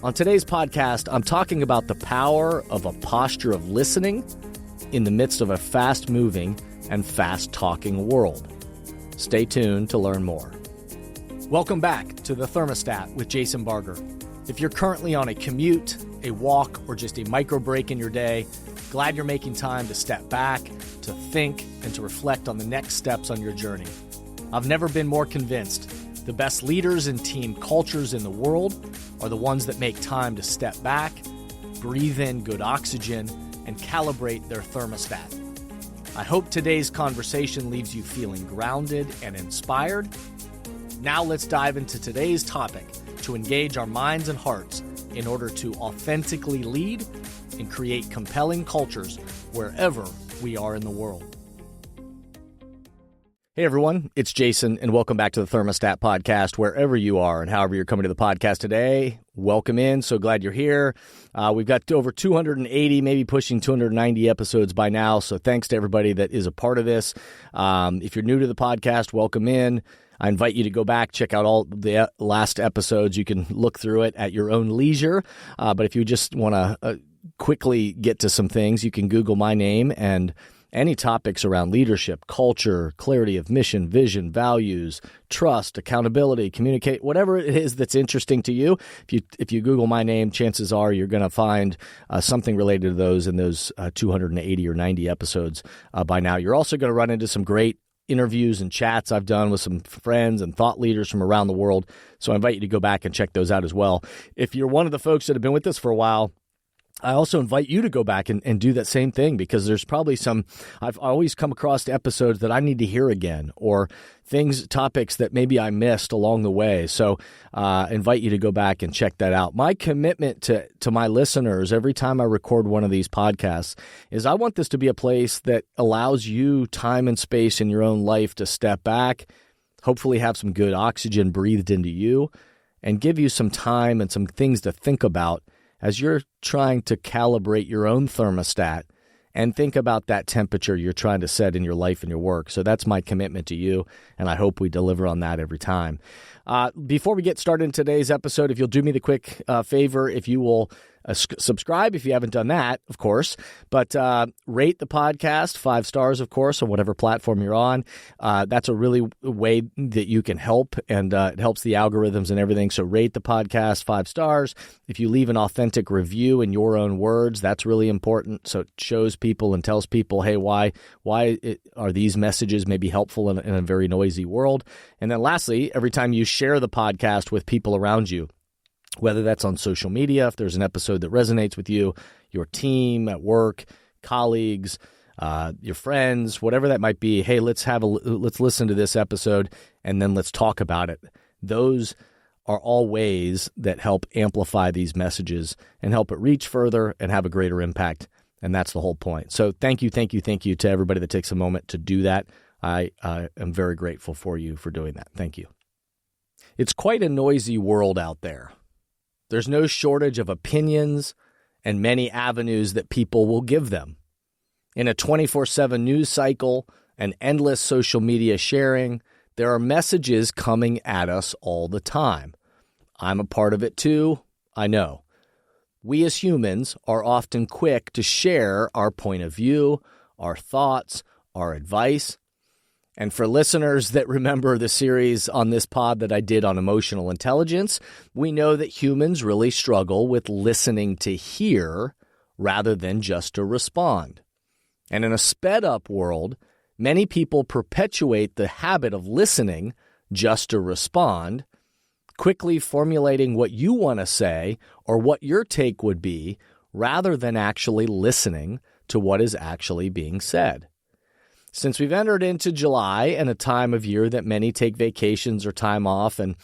On today's podcast, I'm talking about the power of a posture of listening in the midst of a fast-moving and fast-talking world. Stay tuned to learn more. Welcome back to The Thermostat with Jason Barger. If you're currently on a commute, a walk, or just a micro break in your day, glad you're making time to step back, to think, and to reflect on the next steps on your journey. I've never been more convinced the best leaders and team cultures in the world are the ones that make time to step back, breathe in good oxygen, and calibrate their thermostat. I hope today's conversation leaves you feeling grounded and inspired. Now let's dive into today's topic to engage our minds and hearts in order to authentically lead and create compelling cultures wherever we are in the world. Hey everyone, it's Jason, and welcome back to the Thermostat Podcast, wherever you are and however you're coming to the podcast today. Welcome in. So glad you're here. We've got over 280, maybe pushing 290 episodes by now. So thanks to everybody that is a part of this. If you're new to the podcast, welcome in. I invite you to go back, check out all the last episodes. You can look through it at your own leisure. But if you just want to quickly get to some things, you can Google my name and any topics around leadership, culture, clarity of mission, vision, values, trust, accountability, communicate, whatever it is that's interesting to you. If you Google my name, chances are you're going to find something related to those in those 280 or 90 episodes by now. You're also going to run into some great interviews and chats I've done with some friends and thought leaders from around the world. So I invite you to go back and check those out as well. If you're one of the folks that have been with us for a while, I also invite you to go back and do that same thing, because there's probably I've always come across episodes that I need to hear again, or topics that maybe I missed along the way. So I invite you to go back and check that out. My commitment to my listeners every time I record one of these podcasts is I want this to be a place that allows you time and space in your own life to step back, hopefully have some good oxygen breathed into you, and give you some time and some things to think about as you're trying to calibrate your own thermostat and think about that temperature you're trying to set in your life and your work. So that's my commitment to you, and I hope we deliver on that every time. Before we get started in today's episode, if you'll do me the quick favor, if you will subscribe, if you haven't done that, of course, but rate the podcast 5 stars, of course, on whatever platform you're on. That's a really way that you can help, and it helps the algorithms and everything. So rate the podcast 5 stars. If you leave an authentic review in your own words, that's really important. So it shows people and tells people, hey, why are these messages maybe helpful in a very noisy world? And then lastly, every time you share the podcast with people around you, whether that's on social media, if there's an episode that resonates with you, your team at work, colleagues, your friends, whatever that might be, hey, let's listen to this episode and then let's talk about it. Those are all ways that help amplify these messages and help it reach further and have a greater impact. And that's the whole point. So thank you to everybody that takes a moment to do that. I am very grateful for you for doing that. Thank you. It's quite a noisy world out there. There's no shortage of opinions and many avenues that people will give them. In a 24/7 news cycle and endless social media sharing, there are messages coming at us all the time. I'm a part of it too, I know. We as humans are often quick to share our point of view, our thoughts, our advice. And for listeners that remember the series on this pod that I did on emotional intelligence, we know that humans really struggle with listening to hear rather than just to respond. And in a sped-up world, many people perpetuate the habit of listening just to respond, quickly formulating what you want to say or what your take would be, rather than actually listening to what is actually being said. Since we've entered into July and a time of year that many take vacations or time off, and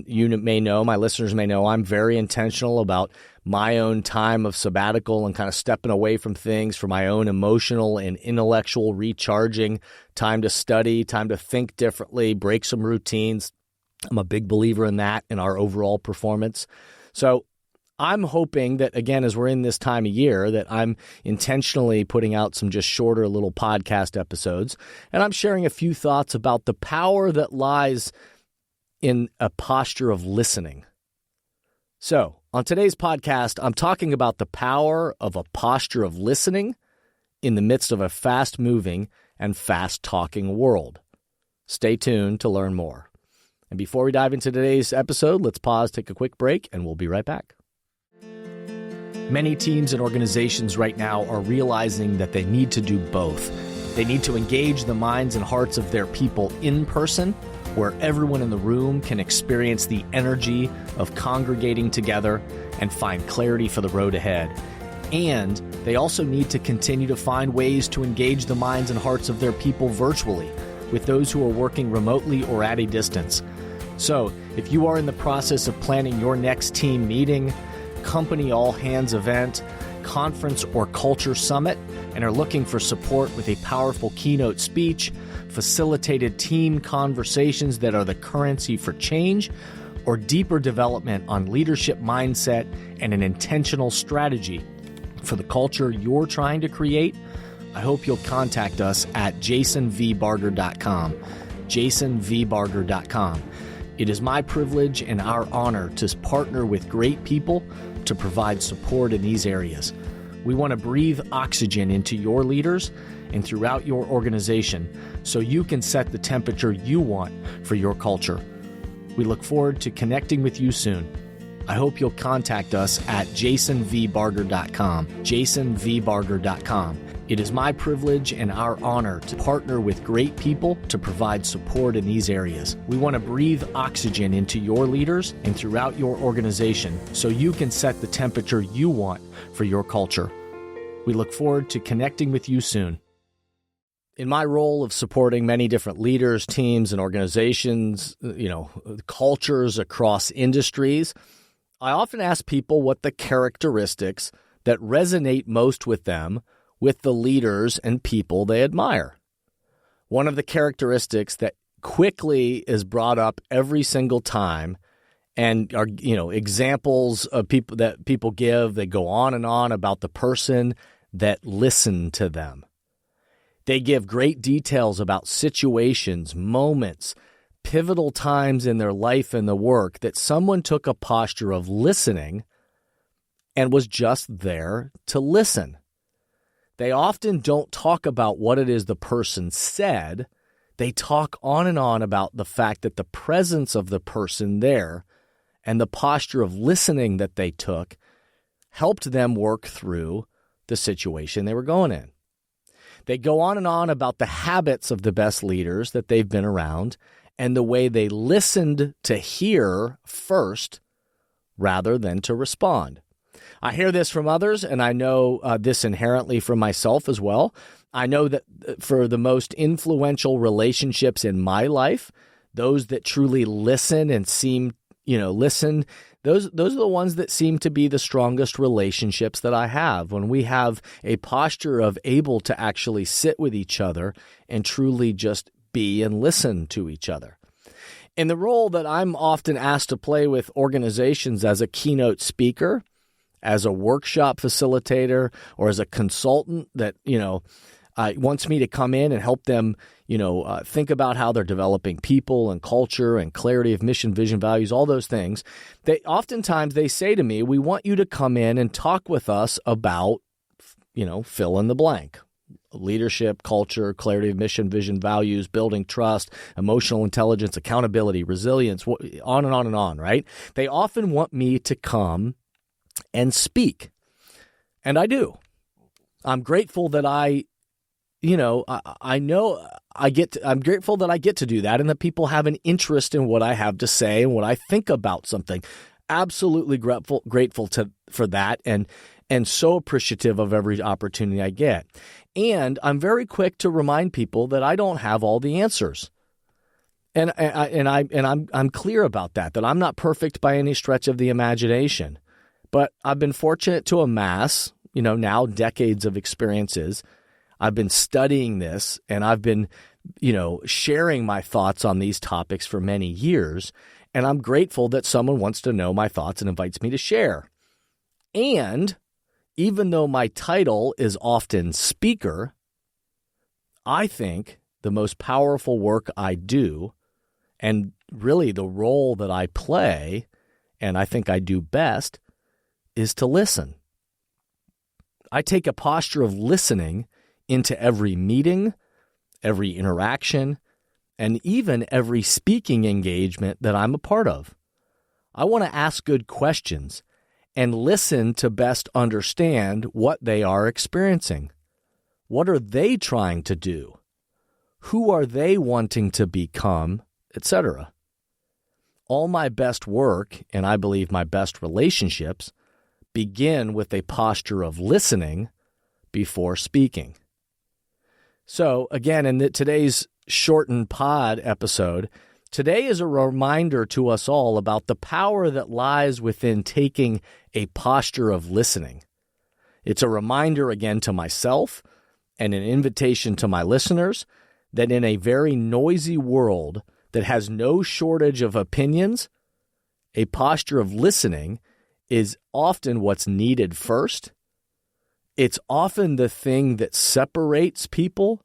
you may know, my listeners may know, I'm very intentional about my own time of sabbatical and kind of stepping away from things for my own emotional and intellectual recharging, time to study, time to think differently, break some routines. I'm a big believer in that in our overall performance. So I'm hoping that, again, as we're in this time of year, that I'm intentionally putting out some just shorter little podcast episodes, and I'm sharing a few thoughts about the power that lies in a posture of listening. So On today's podcast, I'm talking about the power of a posture of listening in the midst of a fast-moving and fast-talking world. Stay tuned to learn more. And before we dive into today's episode, let's pause, take a quick break, and we'll be right back. Many teams and organizations right now are realizing that they need to do both. They need to engage the minds and hearts of their people in person, where everyone in the room can experience the energy of congregating together and find clarity for the road ahead. And they also need to continue to find ways to engage the minds and hearts of their people virtually with those who are working remotely or at a distance. So, if you are in the process of planning your next team meeting, company all-hands event, conference, or culture summit, and are looking for support with a powerful keynote speech, facilitated team conversations that are the currency for change, or deeper development on leadership mindset and an intentional strategy for the culture you're trying to create, I hope you'll contact us at jasonvbarger.com, jasonvbarger.com. It is my privilege and our honor to partner with great people to provide support in these areas. We want to breathe oxygen into your leaders and throughout your organization so you can set the temperature you want for your culture. We look forward to connecting with you soon. I hope you'll contact us at jasonvbarger.com, jasonvbarger.com. It is my privilege and our honor to partner with great people to provide support in these areas. We want to breathe oxygen into your leaders and throughout your organization so you can set the temperature you want for your culture. We look forward to connecting with you soon. In my role of supporting many different leaders, teams, and organizations, cultures across industries, I often ask people what the characteristics that resonate most with them with the leaders and people they admire. One of the characteristics that quickly is brought up every single time and are, examples of people that people give, they go on and on about the person that listened to them. They give great details about situations, moments, pivotal times in their life and the work that someone took a posture of listening and was just there to listen. They often don't talk about what it is the person said. They talk on and on about the fact that the presence of the person there and the posture of listening that they took helped them work through the situation they were going in. They go on and on about the habits of the best leaders that they've been around and the way they listened to hear first rather than to respond. I hear this from others, and I know this inherently from myself as well. I know that for the most influential relationships in my life, those that truly listen and listen, those are the ones that seem to be the strongest relationships that I have, when we have a posture of able to actually sit with each other and truly just be and listen to each other. In the role that I'm often asked to play with organizations as a keynote speaker, as a workshop facilitator, or as a consultant that, wants me to come in and help them, think about how they're developing people and culture and clarity of mission, vision, values, all those things. Oftentimes they say to me, we want you to come in and talk with us about, fill in the blank. Leadership, culture, clarity of mission, vision, values, building trust, emotional intelligence, accountability, resilience, on and on and on, right? They often want me to come and speak. And I do. I'm grateful that I'm grateful that I get to do that and that people have an interest in what I have to say and what I think about something. Absolutely grateful for that and so appreciative of every opportunity I get. And I'm very quick to remind people that I don't have all the answers. And I'm clear about that I'm not perfect by any stretch of the imagination. But I've been fortunate to amass, now decades of experiences. I've been studying this, and I've been, sharing my thoughts on these topics for many years. And I'm grateful that someone wants to know my thoughts and invites me to share. And even though my title is often speaker, I think the most powerful work I do, and really the role that I play, and I think I do best, is to listen. I take a posture of listening into every meeting, every interaction, and even every speaking engagement that I'm a part of. I want to ask good questions and listen to best understand what they are experiencing. What are they trying to do? Who are they wanting to become, etc. All my best work, and I believe my best relationships, begin with a posture of listening before speaking. So, again, in today's shortened pod episode, today is a reminder to us all about the power that lies within taking a posture of listening. It's a reminder again to myself and an invitation to my listeners that in a very noisy world that has no shortage of opinions, a posture of listening is often what's needed first. It's often the thing that separates people,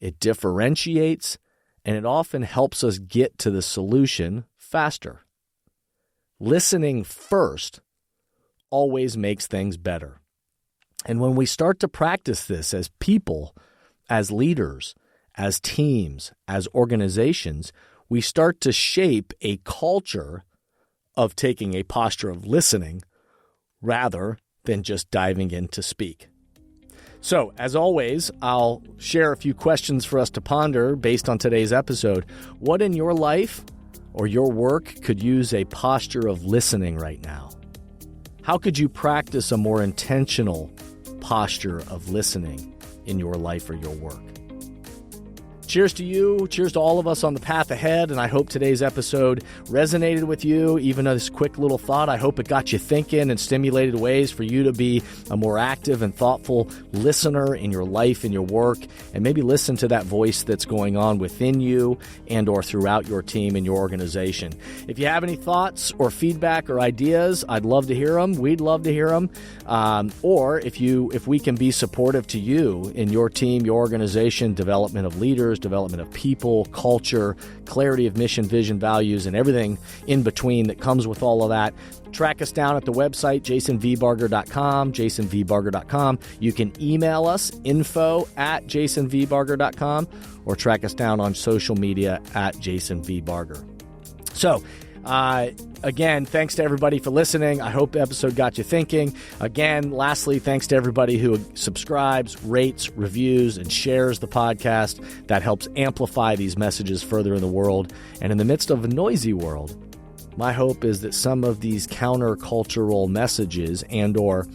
it differentiates, and it often helps us get to the solution faster. Listening first always makes things better. And when we start to practice this as people, as leaders, as teams, as organizations, we start to shape a culture of taking a posture of listening rather than just diving in to speak. So, as always, I'll share a few questions for us to ponder based on today's episode. What in your life or your work could use a posture of listening right now? How could you practice a more intentional posture of listening in your life or your work? Cheers to you. Cheers to all of us on the path ahead. And I hope today's episode resonated with you. Even this quick little thought, I hope it got you thinking and stimulated ways for you to be a more active and thoughtful listener in your life, in your work, and maybe listen to that voice that's going on within you and or throughout your team and your organization. If you have any thoughts or feedback or ideas, I'd love to hear them. We'd love to hear them. Or if we can be supportive to you in your team, your organization, development of leaders, development of people, culture, clarity of mission, vision, values, and everything in between that comes with all of that, track us down at the website, jasonvbarger.com, jasonvbarger.com. You can email us, info@jasonvbarger.com, or track us down on social media at jasonvbarger. So, again, thanks to everybody for listening. I hope the episode got you thinking. Again, lastly, thanks to everybody who subscribes, rates, reviews, and shares the podcast. That helps amplify these messages further in the world. And in the midst of a noisy world, my hope is that some of these countercultural messages and or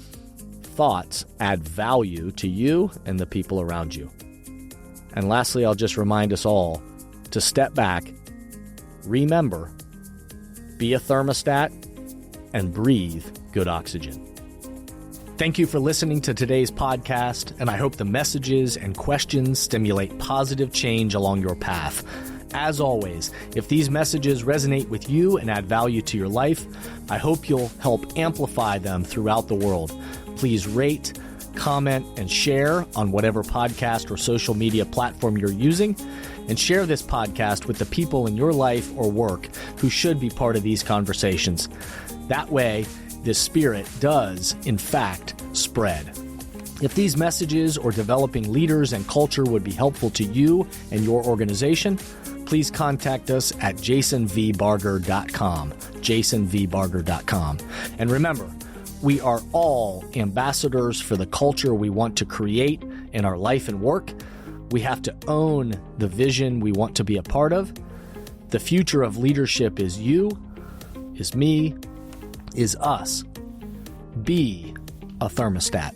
thoughts add value to you and the people around you. And lastly, I'll just remind us all to step back, remember, be a thermostat, and breathe good oxygen. Thank you for listening to today's podcast, and I hope the messages and questions stimulate positive change along your path. As always, if these messages resonate with you and add value to your life, I hope you'll help amplify them throughout the world. Please rate, comment, and share on whatever podcast or social media platform you're using, and share this podcast with the people in your life or work who should be part of these conversations. That way, this spirit does, in fact, spread. If these messages or developing leaders and culture would be helpful to you and your organization, please contact us at jasonvbarger.com, jasonvbarger.com. And remember, we are all ambassadors for the culture we want to create in our life and work. We have to own the vision we want to be a part of. The future of leadership is you, is me, is us. Be a thermostat.